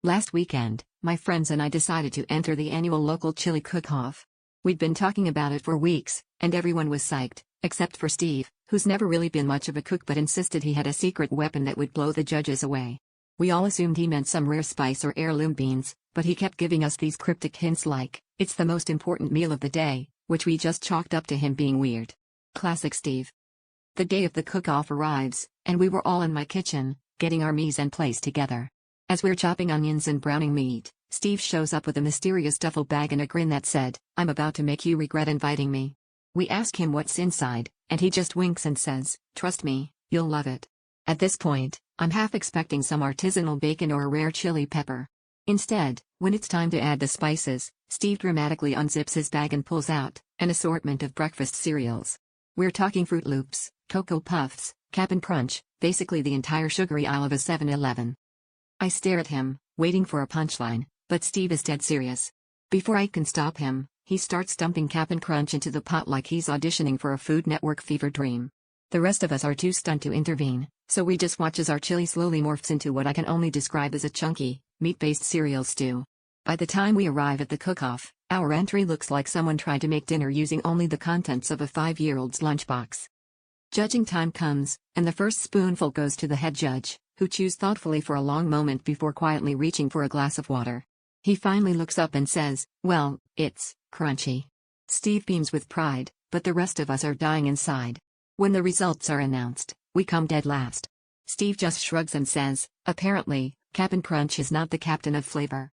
Last weekend, my friends and I decided to enter the annual local chili cook-off. We'd been talking about it for weeks, and everyone was psyched, except for Steve, who's never really been much of a cook but insisted he had a secret weapon that would blow the judges away. We all assumed he meant some rare spice or heirloom beans, but he kept giving us these cryptic hints like, it's the most important meal of the day, which we just chalked up to him being weird. Classic Steve. The day of the cook-off arrives, and we were all in my kitchen, getting our mise en place together. As we're chopping onions and browning meat, Steve shows up with a mysterious duffel bag and a grin that said, "I'm about to make you regret inviting me." We ask him what's inside, and he just winks and says, "Trust me, you'll love it." At this point, I'm half expecting some artisanal bacon or a rare chili pepper. Instead, when it's time to add the spices, Steve dramatically unzips his bag and pulls out an assortment of breakfast cereals. We're talking Fruit Loops, Cocoa Puffs, Cap'n Crunch, basically the entire sugary aisle of a 7-Eleven. I stare at him, waiting for a punchline, but Steve is dead serious. Before I can stop him, he starts dumping Cap'n Crunch into the pot like he's auditioning for a Food Network fever dream. The rest of us are too stunned to intervene, so we just watch as our chili slowly morphs into what I can only describe as a chunky, meat-based cereal stew. By the time we arrive at the cook-off, our entry looks like someone tried to make dinner using only the contents of a 5-year-old's lunchbox. Judging time comes, and the first spoonful goes to the head judge, who chews thoughtfully for a long moment before quietly reaching for a glass of water. He finally looks up and says, "Well, it's crunchy." Steve beams with pride, but the rest of us are dying inside. When the results are announced, we come dead last. Steve just shrugs and says, "Apparently, Cap'n Crunch is not the captain of flavor."